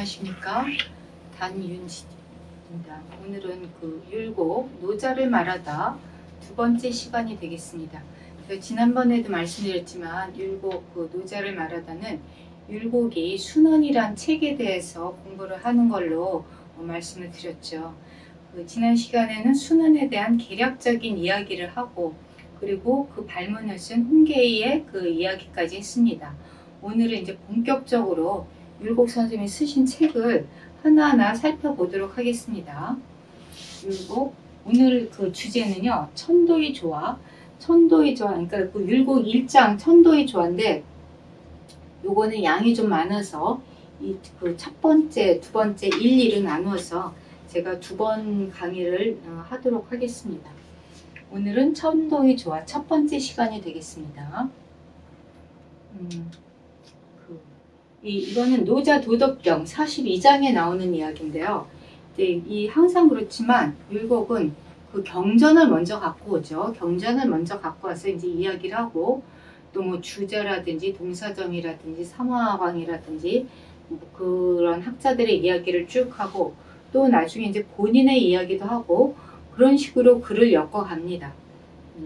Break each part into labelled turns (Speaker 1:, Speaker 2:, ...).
Speaker 1: 안녕하십니까, 단윤지입니다. 오늘은 그 율곡 노자를 말하다 두 번째 시간이 되겠습니다. 지난번에도 말씀드렸지만 율곡 그 노자를 말하다는 율곡이 순원이란 책에 대해서 공부를 하는 걸로 말씀을 드렸죠. 지난 시간에는 순원에 대한 개략적인 이야기를 하고, 그리고 그 발문을 쓴 훈계의 그 이야기까지 했습니다. 오늘은 이제 본격적으로 율곡 선생님이 쓰신 책을 하나하나 살펴보도록 하겠습니다. 율곡, 오늘 그 주제는요, 천도의 조화. 천도의 조화, 그러니까 그 율곡 1장 천도의 조화인데, 요거는 양이 좀 많아서 이 그 첫 번째, 두 번째, 1, 2를 나누어서 제가 두 번 강의를 하도록 하겠습니다. 오늘은 천도의 조화 첫 번째 시간이 되겠습니다. 이거는 노자 도덕경 42장에 나오는 이야기인데요. 이 항상 그렇지만 율곡은 그 경전을 먼저 갖고 오죠. 경전을 먼저 갖고 와서 이제 이야기를 하고, 또 뭐 주자라든지 동사점이라든지 삼화광이라든지 뭐 그런 학자들의 이야기를 쭉 하고, 또 나중에 이제 본인의 이야기도 하고, 그런 식으로 글을 엮어갑니다.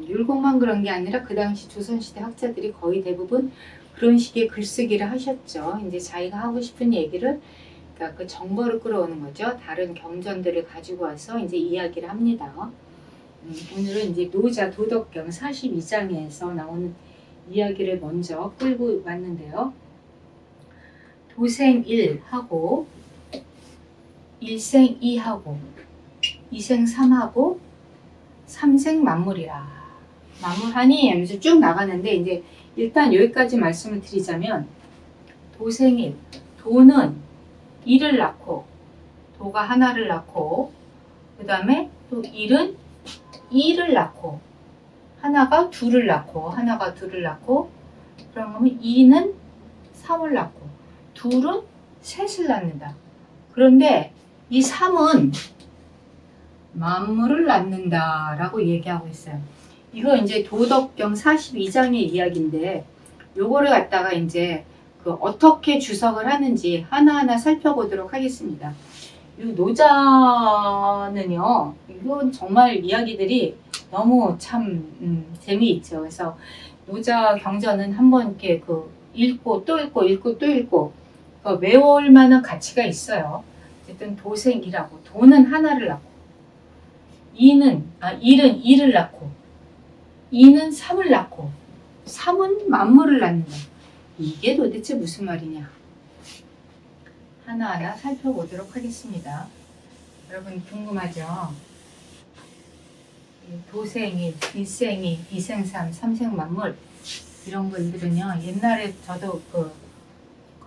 Speaker 1: 율곡만 그런 게 아니라 그 당시 조선시대 학자들이 거의 대부분 그런 식의 글쓰기를 하셨죠. 이제 자기가 하고 싶은 얘기를, 그러니까 그 정보를 끌어오는 거죠. 다른 경전들을 가지고 와서 이제 이야기를 합니다. 오늘은 이제 노자 도덕경 42장에서 나오는 이야기를 먼저 끌고 왔는데요. 도생 1하고, 일생 2하고, 이생 3하고, 삼생 만물이라. 만물하니 하면서 쭉 나가는데, 이제 일단 여기까지 말씀을 드리자면, 도생일, 도는 일을 낳고, 도가 하나를 낳고, 그 다음에 또 일은 이를 낳고, 하나가 둘을 낳고, 하나가 둘을 낳고, 그러면 이는 삼을 낳고, 둘은 셋을 낳는다. 그런데 이 삼은 만물을 낳는다 라고 얘기하고 있어요. 이거 이제 도덕경 42장의 이야기인데, 요거를 갖다가 이제 그 어떻게 주석을 하는지 하나하나 살펴보도록 하겠습니다. 이 노자는요, 이건 정말 이야기들이 너무 참 재미있죠. 그래서 노자 경전은 한번 이렇게 그 읽고 또 읽고 읽고 또 읽고 외울 만한 가치가 있어요. 어쨌든 도생이라고, 도는 하나를 낳고, 일은 이를 낳고, 이는 삼을 낳고, 삼은 만물을 낳는다. 이게 도대체 무슨 말이냐? 하나하나 살펴보도록 하겠습니다. 여러분 궁금하죠? 도생일, 일생이, 이생삼, 삼생만물, 이런 분들은요, 옛날에 저도 그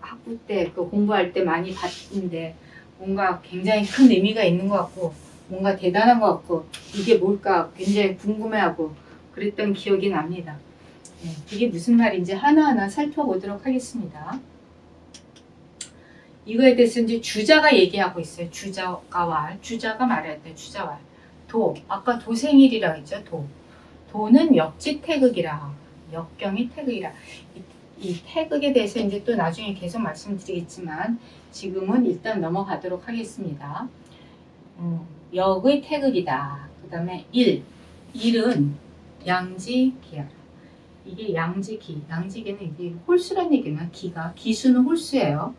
Speaker 1: 학부 때 그 공부할 때 많이 봤는데, 뭔가 굉장히 큰 의미가 있는 것 같고, 뭔가 대단한 것 같고, 이게 뭘까 굉장히 궁금해하고 그랬던 기억이 납니다. 그게 무슨 말인지 하나하나 살펴보도록 하겠습니다. 이거에 대해서 이제 주자가 얘기하고 있어요. 주자가 말해야 돼. 주자왈. 도, 아까 도생일이라고 했죠. 도는 역지태극이라. 역경이 태극이라. 이 태극에 대해서 이제 또 나중에 계속 말씀드리겠지만, 지금은 일단 넘어가도록 하겠습니다. 역의 태극이다. 그 다음에 일은 양지기야. 이게 양지기는 이게 홀수란 얘기는 기수는 홀수예요.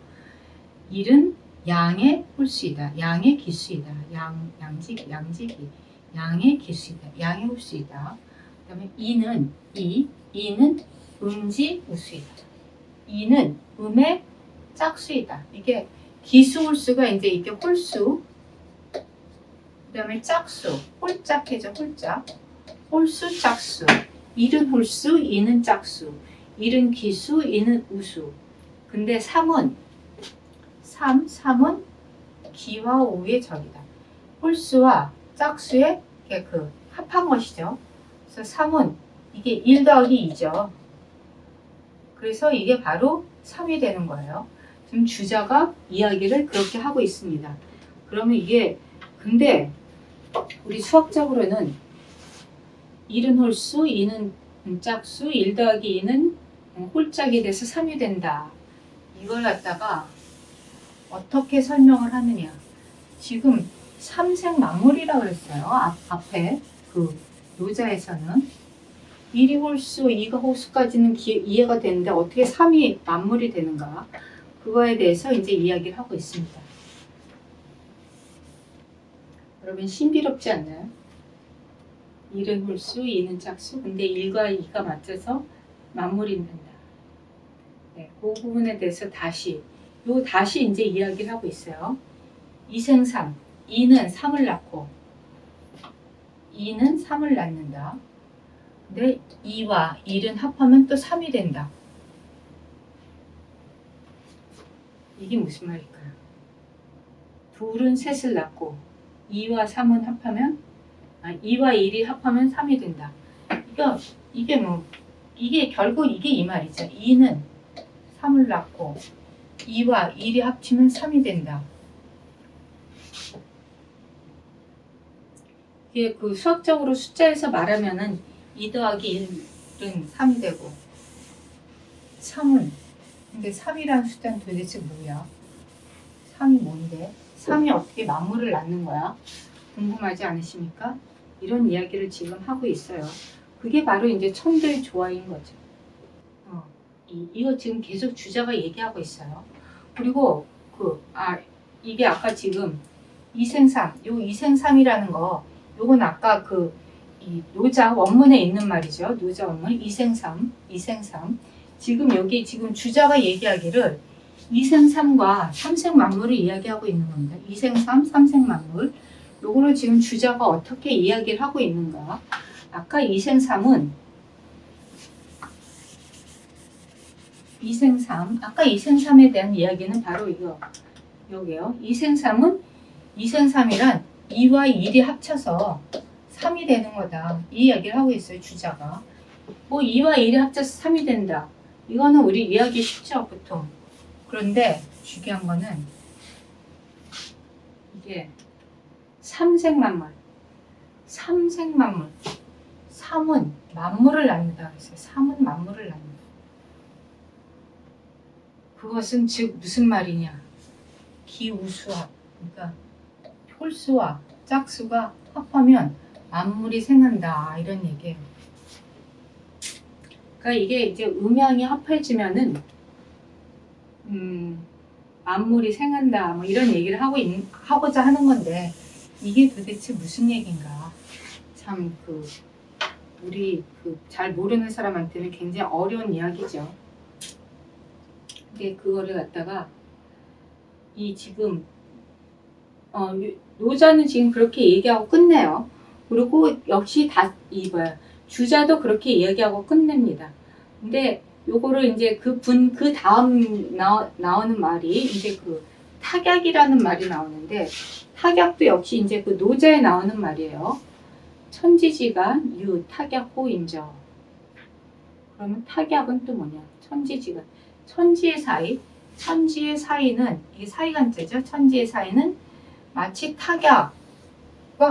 Speaker 1: 일은 양의 홀수이다. 양의 기수이다. 양지기. 양의 기수이다. 양의 홀수이다. 그 다음에 이는 음지 우수이다. 이는 음의 짝수이다. 이게 기수 홀수가 이제 이게 홀수. 그 다음에 짝수. 홀짝해져, 홀짝. 홀수, 짝수. 일은 홀수, 이는 짝수. 일은 기수, 이는 우수. 근데 삼은 기와 우의 적이다. 홀수와 짝수의 그 합한 것이죠. 그래서 삼은 이게 1 더하기 2죠. 그래서 이게 바로 3이 되는 거예요. 지금 주자가 이야기를 그렇게 하고 있습니다. 그러면 이게, 근데 우리 수학적으로는 1은 홀수, 2는 짝수, 1 더하기 2는 홀짝이 돼서 3이 된다. 이걸 갖다가 어떻게 설명을 하느냐. 지금 삼생만물이라고 그랬어요. 앞에 그 노자에서는 1이 홀수, 2가 홀수까지는 이해가 되는데 어떻게 3이 만물이 되는가. 그거에 대해서 이제 이야기를 하고 있습니다. 여러분 신비롭지 않나요? 1은 홀수, 2는 짝수. 근데 1과 2가 맞춰서 만물이 된다. 네, 그 부분에 대해서 다시 이제 이야기를 하고 있어요. 2생삼, 2는 3을 낳고 2는 3을 낳는다. 근데 2와 1은 합하면 또 3이 된다. 이게 무슨 말일까요? 둘은 셋을 낳고 2와 3은 합하면 2와 1이 합하면 3이 된다. 이게 결국 이게 이 말이죠. 2는 3을 낳고 2와 1이 합치면 3이 된다. 이게 그 수학적으로 숫자에서 말하면은 2 더하기 1은 3이 되고 3은 근데 3이라는 숫자는 도대체 뭐야? 3이 뭔데? 3이 어떻게 만물을 낳는 거야? 궁금하지 않으십니까? 이런 이야기를 지금 하고 있어요. 그게 바로 이제 천도의 조화인 거죠. 이거 지금 계속 주자가 얘기하고 있어요. 그리고 이게 아까 지금 이생삼, 요 이생삼이라는 거, 요건 아까 이 노자 원문에 있는 말이죠. 노자 원문 이생삼. 지금 여기 지금 주자가 얘기하기를 이생삼과 삼생만물을 이야기하고 있는 겁니다. 이생삼, 삼생만물. 요거를 지금 주자가 어떻게 이야기를 하고 있는가? 아까 이생삼에 대한 이야기는 바로 여기요. 이생삼이란 2와 1이 합쳐서 3이 되는 거다. 이 이야기를 하고 있어요, 주자가. 2와 1이 합쳐서 3이 된다. 이거는 우리 이해하기 쉽죠, 보통. 그런데 중요한 거는 이게 삼생만물. 3은 만물을 낳는다 그랬어요. 3은 만물을 낳는다. 그것은 즉 무슨 말이냐? 기우수합. 그러니까 홀수와 짝수가 합하면 만물이 생긴다. 이런 얘기예요. 그러니까 이게 이제 음양이 합해지면은 만물이 생긴다. 뭐 이런 얘기를 하고자 하는 건데 이게 도대체 무슨 얘기인가? 참 우리 잘 모르는 사람한테는 굉장히 어려운 이야기죠. 근데 그거를 갖다가 지금 노자는 지금 그렇게 얘기하고 끝내요. 그리고 역시 주자도 그렇게 이야기하고 끝냅니다. 근데 요거를 이제 그 다음 나오는 말이 이제 타격이라는 말이 나오는데 타격도 역시 이제 노자에 나오는 말이에요. 천지지간 유 타격호 인저. 그러면 타격은 또 뭐냐? 천지지간. 천지의 사이는 이게 사이간자죠. 천지의 사이는 마치 타격과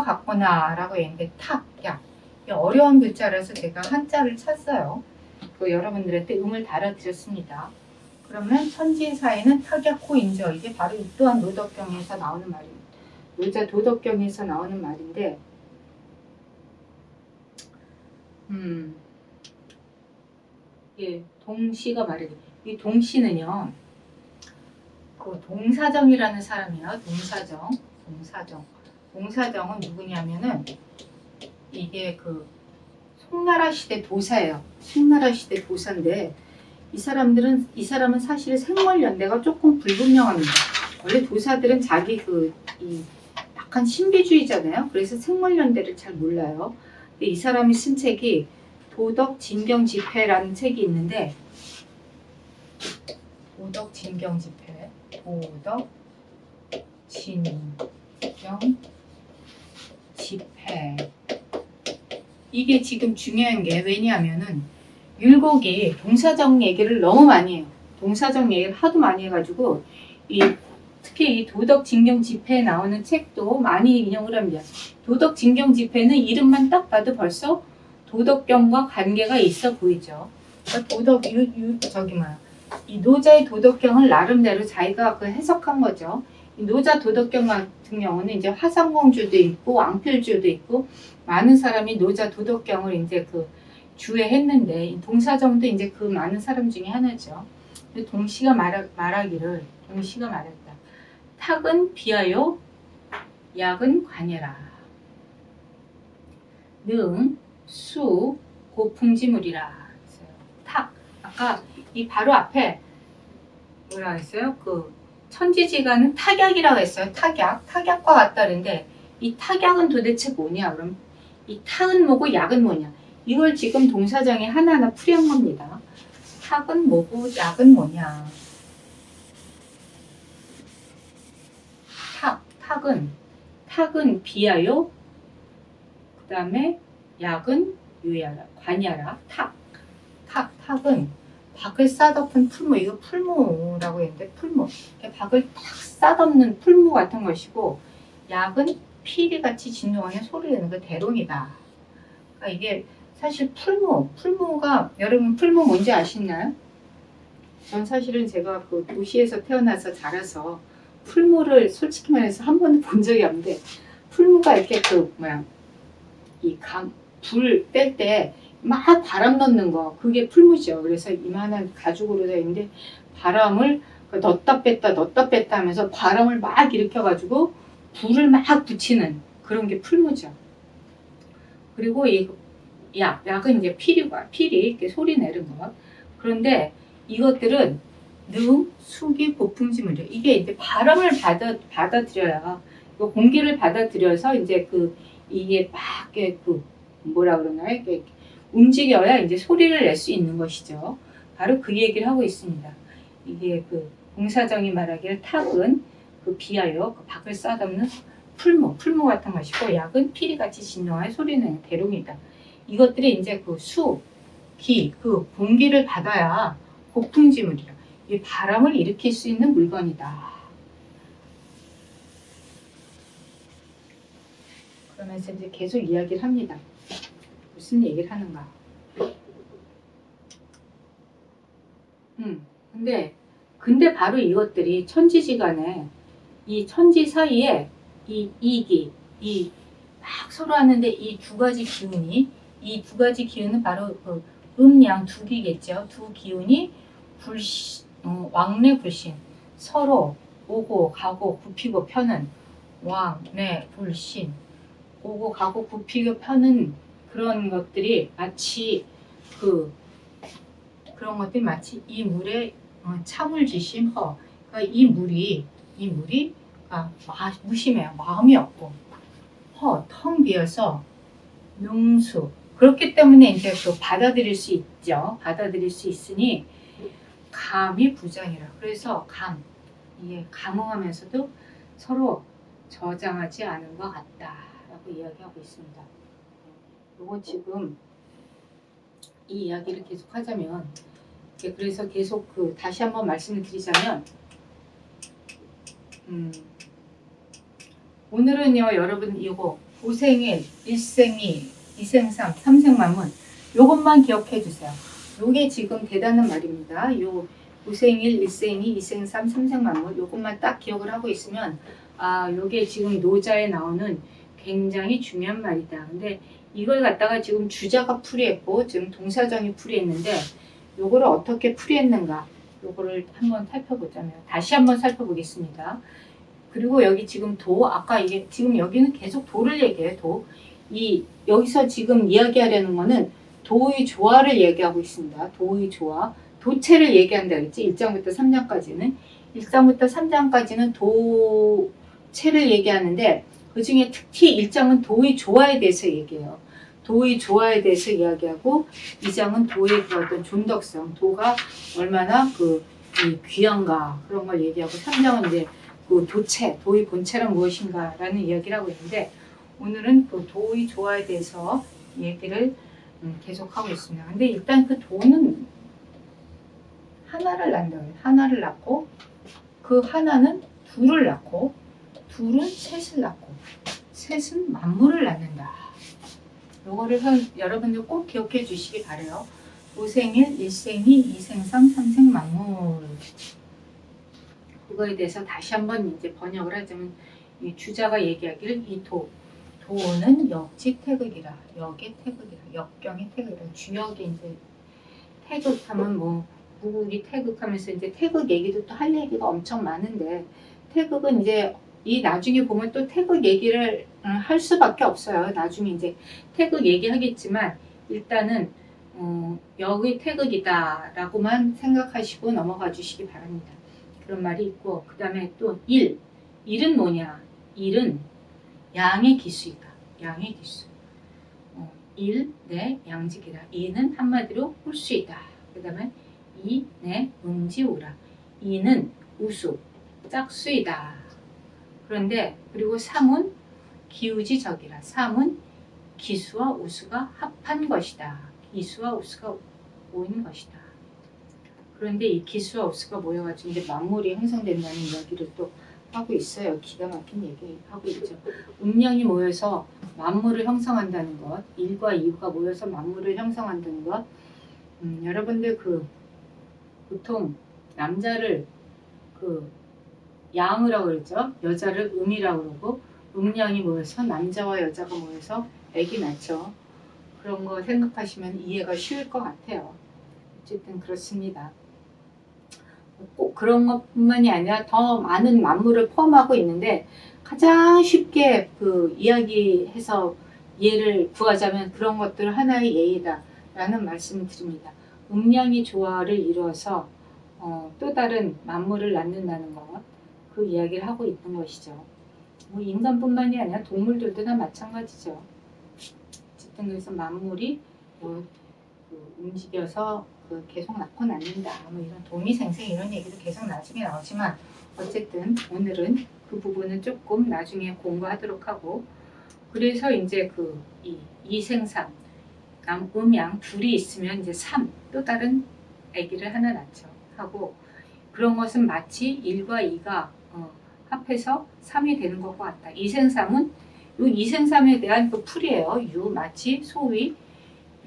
Speaker 1: 같구나 라고 했는데 타격. 어려운 글자라서 제가 한자를 찾았어요. 여러분들한테 음을 달아드렸습니다. 그러면 천지의 사이는 타격호 인저. 이게 바로 이 또한 노덕경에서 나오는 말입니다. 노자 도덕경에서 나오는 말인데 예, 동시가 말이에요. 이 동시는요, 동사정이라는 사람이에요. 동사정은 누구냐면은 이게 송나라 시대 도사예요. 송나라 시대 도사인데 이 사람은 사실 생월 연대가 조금 불분명합니다. 원래 도사들은 자기 약간 신비주의잖아요. 그래서 생월 연대를 잘 몰라요. 근데 이 사람이 쓴 책이 도덕진경지폐라는 책이 있는데 도덕진경지폐 이게 지금 중요한 게 왜냐하면은 율곡이 동사정 얘기를 너무 많이 해요. 동사정 얘기를 하도 많이 해가지고 특히 이 도덕진경지폐에 나오는 책도 많이 인용을 합니다. 도덕진경지폐는 이름만 딱 봐도 벌써 도덕경과 관계가 있어 보이죠. 그러니까 이 노자의 도덕경을 나름대로 자기가 그 해석한 거죠. 이 노자 도덕경 같은 경우는 이제 화상공주도 있고 왕필주도 있고 많은 사람이 노자 도덕경을 이제 그 주해했는데 이 동사정도 이제 그 많은 사람 중에 하나죠. 동시가 말하기를 동시가 말했다. 탁은 비하여 약은 관여라. 능, 수, 고풍지물이라. 탁. 아까 이 바로 앞에 뭐라 했어요? 그 천지지간은 탁약이라고 했어요. 탁약. 탁약과 같다는데 이 탁약은 도대체 뭐냐? 그럼 이 탁은 뭐고 약은 뭐냐? 이걸 지금 동사정에 하나하나 풀이한 겁니다. 탁은 뭐고 약은 뭐냐? 탁은 비하여, 그 다음에 약은 유야라, 관야라. 탁은 박을 싸덮은 풀무, 이거 풀무라고 했는데 풀무, 박을 탁 싸덮는 풀무 같은 것이고, 약은 피리같이 진동하는 소리 내는 그 대롱이다. 그러니까 이게 사실 풀무가 여러분 풀무 뭔지 아시나요? 전 사실은 제가 그 도시에서 태어나서 자라서 풀무를 솔직히 말해서 한 번도 본 적이 없는데, 풀무가 이렇게 그 뭐야 이 불 뗄 때 막 바람 넣는 거, 그게 풀무죠. 그래서 이만한 가죽으로 되어 있는데 바람을 넣었다 뺐다 하면서 바람을 막 일으켜가지고 불을 막 붙이는 그런 게 풀무죠. 그리고 이 약은 이제 필이 이렇게 소리 내는 것. 그런데 이것들은 능, 수기, 고풍지물이에요. 이게 이제 바람을 받아들여야, 공기를 받아들여서 이제 이게 막 그 뭐라 그러나요? 이렇게 움직여야 이제 소리를 낼 수 있는 것이죠. 바로 그 얘기를 하고 있습니다. 이게 그 공사정이 말하기를 탁은 그 비하여 그 박을 싸덮는 풀무 같은 것이고, 약은 피리같이 진동하여 소리내는 대롱이다. 이것들이 이제 그 그 공기를 받아야 고풍지물이라, 이 바람을 일으킬 수 있는 물건이다. 그러면서 이제 계속 이야기를 합니다. 무슨 얘기를 하는가? 근데 바로 이것들이 천지지간에 이 천지 사이에 막 서로 하는데 이 두 가지 기운은 바로 그 음양 두기겠죠. 두 기운이 왕래 불신, 서로 오고 가고 굽히고 펴는 왕래 불신, 오고 가고 굽히고 펴는 그런 것들이 마치 그런 것들이 마치 이 물에 차물지심 허. 그러니까 이 물이 무심해요. 마음이 없고 텅 비어서 능수. 그렇기 때문에 이제 또 받아들일 수 있죠. 받아들일 수 있으니 감이 부장이라. 그래서 이게 감흥하면서도 서로 저장하지 않은 것 같다라고 이야기하고 있습니다. 요거 지금 이 이야기를 계속 하자면, 그래서 계속 다시 한번 말씀을 드리자면, 오늘은요 여러분 이거 고생일, 일생이, 이생삼, 삼생만문 요것만 기억해 주세요. 요게 지금 대단한 말입니다. 요 고생일, 일생이, 이생삼, 삼생만문 요것만 딱 기억을 하고 있으면 요게 지금 노자에 나오는 굉장히 중요한 말이다. 근데 이걸 갖다가 지금 주자가 풀이했고 지금 동사정이 풀이했는데 요거를 어떻게 풀이했는가 요거를 한번 살펴보자면 다시 한번 살펴보겠습니다. 그리고 여기 지금 아까 이게 지금 여기는 계속 도를 얘기해요. 여기서 지금 이야기하려는 거는 도의 조화를 얘기하고 있습니다. 도의 조화, 도체를 얘기한다 그랬지. 1장부터 3장까지는 1장부터 3장까지는 도체를 얘기하는데 그 중에 특히 1장은 도의 조화에 대해서 얘기해요. 도의 조화에 대해서 이야기하고 2장은 도의 그 어떤 존덕성, 도가 얼마나 이 귀한가 그런 걸 얘기하고 3장은 이제 그 도의 본체란 무엇인가라는 이야기를 하고 있는데 오늘은 그 도의 조화에 대해서 얘기를 계속하고 있습니다. 근데 일단 그 도는 하나를 낳는다고 해요. 하나를 낳고 그 하나는 둘을 낳고 둘은 셋을 낳고 셋은 만물을 낳는다. 요거를 여러분들 꼭 기억해 주시기 바래요. 오생일, 일생이, 이생삼, 삼생만물. 그거에 대해서 다시 한번 이제 번역을 하자면, 이 주자가 얘기하기를 이 도는 역지 태극이라, 역의 태극이라, 역경의 태극이라. 주역이 이제 태극하면 뭐 무국이 태극하면서 이제 태극 얘기도 또 할 얘기가 엄청 많은데, 태극은 이제 이 나중에 보면 또 태극 얘기를 할 수밖에 없어요. 나중에 이제 태극 얘기하겠지만 일단은 역의 태극이다 라고만 생각하시고 넘어가 주시기 바랍니다. 그런 말이 있고, 그 다음에 또 일은 뭐냐? 일은 양의 기수이다. 양의 기수. 내 양직이다. 이는 한마디로 홀수이다. 그 다음에 내 음지오라. 이는 우수, 짝수이다. 그런데 그리고 삼은 기우지적이라. 삼은 기수와 우수가 합한 것이다. 기수와 우수가 모인 것이다. 그런데 이 기수와 우수가 모여가지고 이제 만물이 형성된다는 이야기를 또 하고 있어요. 기가 막힌 얘기 하고 있죠. 음양이 모여서 만물을 형성한다는 것, 일과 이가 모여서 만물을 형성한다는 것. 여러분들 보통 남자를 양이라고 그러죠. 여자를 음이라고 그러고, 음양이 모여서 남자와 여자가 모여서 애기 낳죠. 그런 거 생각하시면 이해가 쉬울 것 같아요. 어쨌든 그렇습니다. 꼭 그런 것뿐만이 아니라 더 많은 만물을 포함하고 있는데, 가장 쉽게 이야기해서 예를 구하자면 그런 것들 하나의 예이다 라는 말씀을 드립니다. 음양이 조화를 이루어서 또 다른 만물을 낳는다는 것, 그 이야기를 하고 있는 것이죠. 뭐 인간뿐만이 아니라 동물들도 다 마찬가지죠. 어쨌든 그래서 만물이 움직여서 계속 낳고 낳는다, 뭐 이런 도미생생 이런 얘기도 계속 나중에 나오지만, 어쨌든 오늘은 그 부분은 조금 나중에 공부하도록 하고, 그래서 이제 이생삼, 음양 둘이 있으면 이제 또 다른 아기를 하나 낳죠. 하고, 그런 것은 마치 1과 2가 합해서 3이 되는 것과 같다. 이생삼은 이 이생삼에 대한 풀이에요. 마치 소위,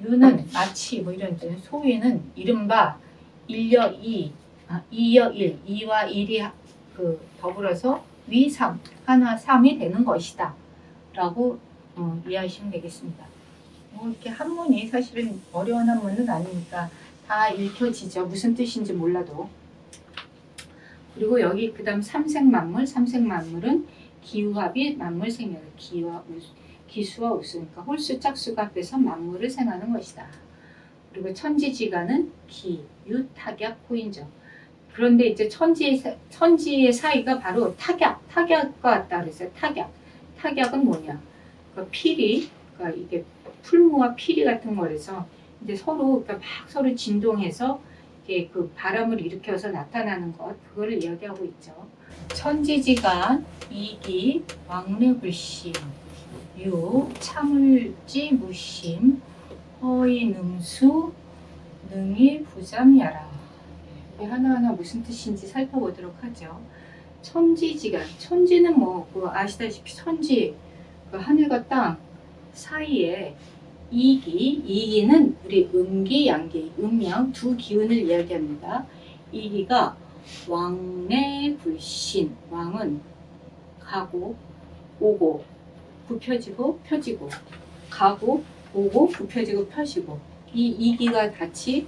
Speaker 1: 유는 마치 뭐 이런 뜻. 소위는 이른바 1여 2, 2여 1, 2와 1이 더불어서 위3, 하나 3이 되는 것이다 라고 이해하시면 되겠습니다. 이렇게 한문이 사실은 어려운 한문은 아니니까 다 읽혀지죠. 무슨 뜻인지 몰라도. 그리고 여기 그 다음 삼생만물은 기우합이 만물생이에요. 기수와 우수, 그러니까 홀수 짝수가 합해서 만물을 생하는 것이다. 그리고 천지지간은 기유탁약 호인죠. 그런데 이제 천지의 사이가 바로 tak약과 같다 그랬어요. tak약은 뭐냐? 그러니까 이게 풀무와 피리 같은 거라서 이제 그러니까 막 서로 진동해서 이게 바람을 일으켜서 나타나는 것, 그거를 이야기하고 있죠. 천지지간, 이기, 왕래불심, 유, 참을지 무심, 허이 능수, 능이 부잠야라. 하나하나 무슨 뜻인지 살펴보도록 하죠. 천지지간, 천지는 뭐 아시다시피 천지, 하늘과 땅 사이에 이기는 우리 음기, 양기, 음양 두 기운을 이야기합니다. 이기가 왕래불신, 왕은 가고 오고 굽혀지고 펴지고, 가고 오고 굽혀지고 펴지고, 이 이기가 같이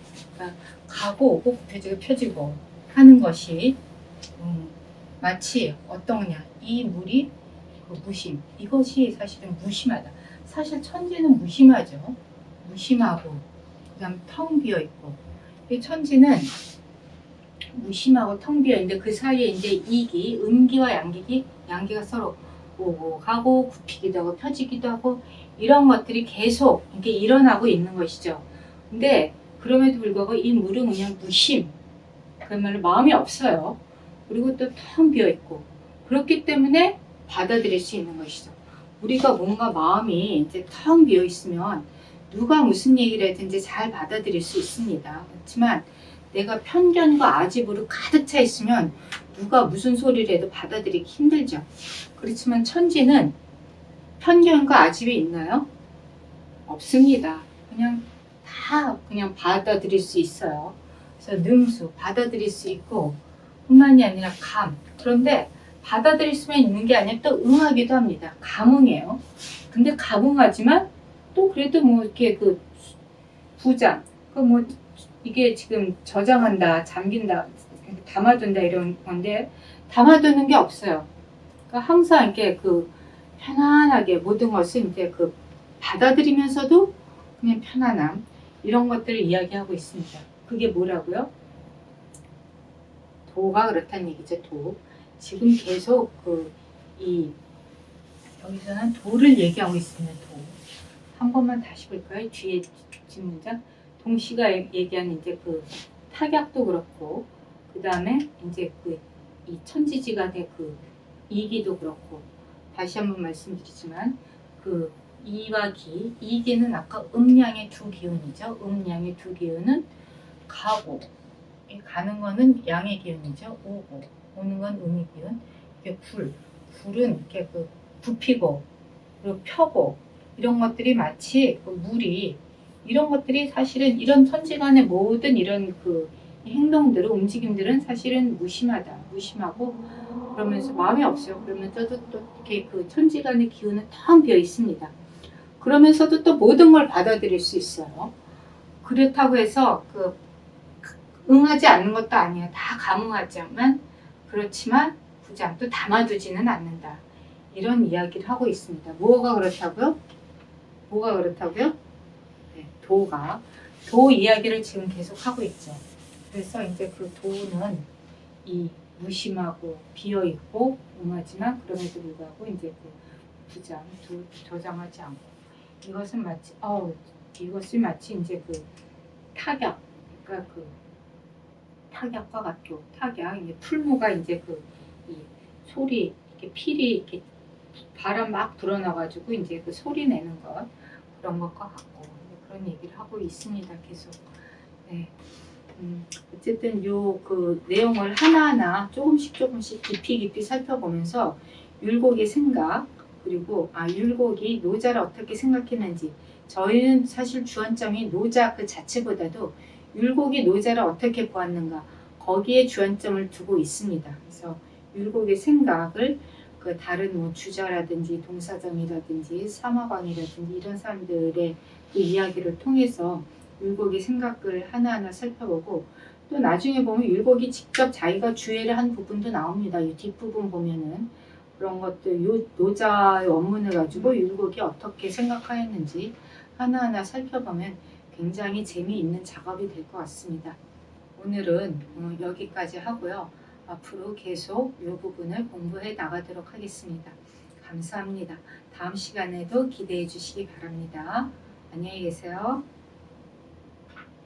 Speaker 1: 가고 오고 굽혀지고 펴지고 하는 것이 마치 어떤 거냐, 이 물이 무심, 이것이 사실은 무심하다. 사실 천지는 무심하죠. 무심하고 그 다음 텅 비어있고, 이 천지는 무심하고 텅 비어있는데 그 사이에 이제 이기, 음기와 양기가 서로 오고 가고 굽히기도 하고 펴지기도 하고 이런 것들이 계속 이렇게 일어나고 있는 것이죠. 근데 그럼에도 불구하고 이 물은 그냥 무심, 그야말로 마음이 없어요. 그리고 또 텅 비어있고, 그렇기 때문에 받아들일 수 있는 것이죠. 우리가 뭔가 마음이 이제 텅 비어 있으면 누가 무슨 얘기를 하든지 잘 받아들일 수 있습니다. 그렇지만 내가 편견과 아집으로 가득 차 있으면 누가 무슨 소리를 해도 받아들이기 힘들죠. 그렇지만 천지는 편견과 아집이 있나요? 없습니다. 그냥 다 그냥 받아들일 수 있어요. 그래서 능수 받아들일 수 있고 뿐만이 아니라 감. 그런데 받아들일 수만 있는 게 아니라 또 응하기도 합니다. 감응해요. 근데 감응하지만 또 그래도 뭐 이렇게 그 부장, 그 뭐 이게 지금 저장한다, 잠긴다, 담아둔다 이런 건데 담아두는 게 없어요. 그러니까 항상 이렇게 그 편안하게 모든 것을 이제 그 받아들이면서도 그냥 편안함 이런 것들을 이야기하고 있습니다. 그게 뭐라고요? 도가 그렇다는 얘기죠. 도. 지금 계속 여기서는 도를 얘기하고 있습니다. 도. 한 번만 다시 볼까요? 뒤에 뒷문장. 동시가 얘기한 이제 그 타격도 그렇고, 그 다음에 이제 이 천지지간의 이기도 그렇고, 다시 한번 말씀드리지만, 이와 기, 이기는 아까 음양의 두 기운이죠. 음양의 두 기운은 가고, 가는 거는 양의 기운이죠. 오고, 오는 건 음의 기운. 이게 불은 이렇게 굽히고, 그리고 펴고, 이런 것들이 마치 물이, 이런 것들이 사실은 이런 천지간의 모든 이런 행동들은, 움직임들은 사실은 무심하고, 그러면서 마음이 없어요. 그러면서도 또 이렇게 천지간의 기운은 텅 비어 있습니다. 그러면서도 또 모든 걸 받아들일 수 있어요. 그렇다고 해서 응하지 않는 것도 아니에요. 다 감응하지만 그렇지만 부장 또 담아두지는 않는다. 이런 이야기를 하고 있습니다. 뭐가 그렇다고요? 네, 도 이야기를 지금 계속 하고 있죠. 그래서 이제 도는 이 무심하고 비어 있고 응하지만 그럼에도 불구하고 이제 부장 저장하지 않고 이것을 마치 이제 타격, 그러니까 타격과 같고 타격 이제 풀무가 이제 이 소리 이렇게 필이 이렇게 바람 막 불어넣어가지고 이제 소리 내는 것 그런 것과 같고 그런 얘기를 하고 있습니다. 계속. 네. 어쨌든 내용을 하나하나 조금씩 깊이 살펴보면서 율곡의 생각 그리고 율곡이 노자를 어떻게 생각했는지 저희는 사실 주안점이 노자 그 자체보다도 율곡이 노자를 어떻게 보았는가 거기에 주안점을 두고 있습니다. 그래서 율곡의 생각을 다른 주자라든지 동사점이라든지 사마광이라든지 이런 사람들의 이야기를 통해서 율곡의 생각을 하나하나 살펴보고 또 나중에 보면 율곡이 직접 자기가 주해를 한 부분도 나옵니다. 이 뒷부분 보면은 그런 것들 노자의 원문을 가지고 율곡이 어떻게 생각하였는지 하나하나 살펴보면 굉장히 재미있는 작업이 될 것 같습니다. 오늘은 여기까지 하고요. 앞으로 계속 이 부분을 공부해 나가도록 하겠습니다. 감사합니다. 다음 시간에도 기대해 주시기 바랍니다. 안녕히 계세요.